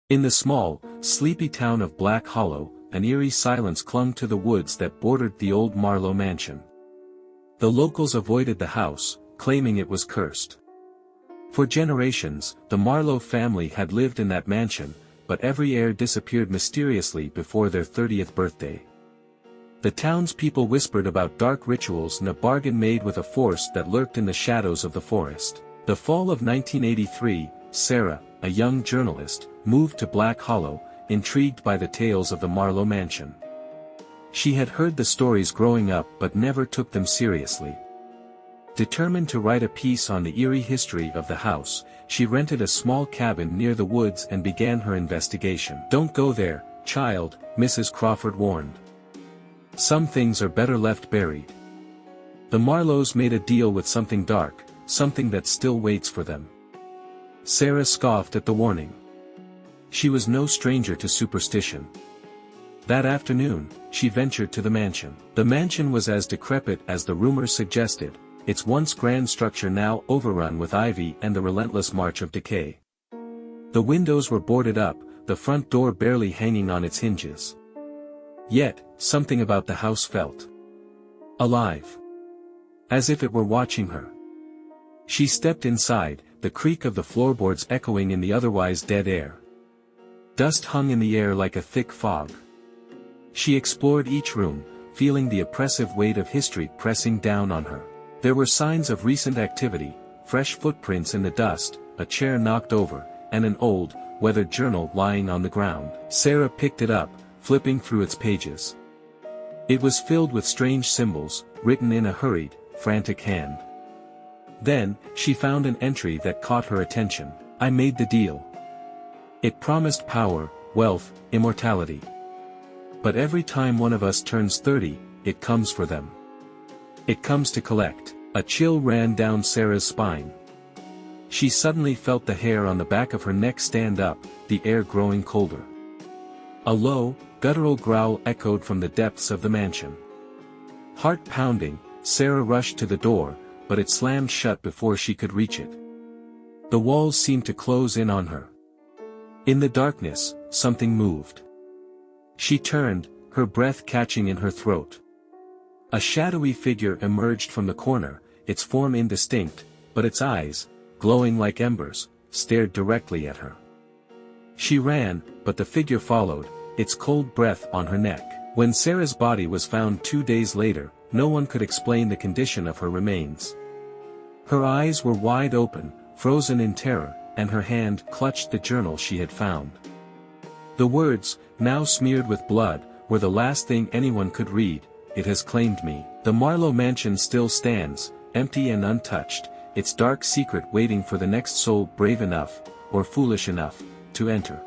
In the small, sleepy town of Black Hollow, an eerie silence clung to the woods that bordered the old Marlowe mansion. The locals avoided the house, claiming it was cursed. For generations, the Marlowe family had lived in that mansion, but every heir disappeared mysteriously before their 30th birthday. The townspeople whispered about dark rituals and a bargain made with a force that lurked in the shadows of the forest. The fall of 1983, Sarah, a young journalist, moved to Black Hollow, intrigued by the tales of the Marlowe mansion. She had heard the stories growing up but never took them seriously. Determined to write a piece on the eerie history of the house, she rented a small cabin near the woods and began her investigation. "Don't go there, child," Mrs. Crawford warned. "Some things are better left buried. The Marlowes made a deal with something dark, something that still waits for them." Sarah scoffed at the warning. She was no stranger to superstition. That afternoon, she ventured to the mansion. The mansion was as decrepit as the rumors suggested, its once grand structure now overrun with ivy and the relentless march of decay. The windows were boarded up, the front door barely hanging on its hinges. Yet, something about the house felt alive. As if it were watching her. She stepped inside, the creak of the floorboards echoing in the otherwise dead air. Dust hung in the air like a thick fog. She explored each room, feeling the oppressive weight of history pressing down on her. There were signs of recent activity, fresh footprints in the dust, a chair knocked over, and an old, weathered journal lying on the ground. Sarah picked it up, flipping through its pages. It was filled with strange symbols, written in a hurried, frantic hand. Then, she found an entry that caught her attention. "I made the deal. It promised power, wealth, immortality. But every time one of us turns 30, it comes for them. It comes to collect." A chill ran down Sarah's spine. She suddenly felt the hair on the back of her neck stand up, the air growing colder. A low, guttural growl echoed from the depths of the mansion. Heart pounding, Sarah rushed to the door, but it slammed shut before she could reach it. The walls seemed to close in on her. In the darkness, something moved. She turned, her breath catching in her throat. A shadowy figure emerged from the corner, its form indistinct, but its eyes, glowing like embers, stared directly at her. She ran, but the figure followed, its cold breath on her neck. When Sarah's body was found 2 days later, no one could explain the condition of her remains. Her eyes were wide open, frozen in terror, and her hand clutched the journal she had found. The words, now smeared with blood, were the last thing anyone could read. "It has claimed me." The Marlowe mansion still stands, empty and untouched, its dark secret waiting for the next soul brave enough, or foolish enough, to enter.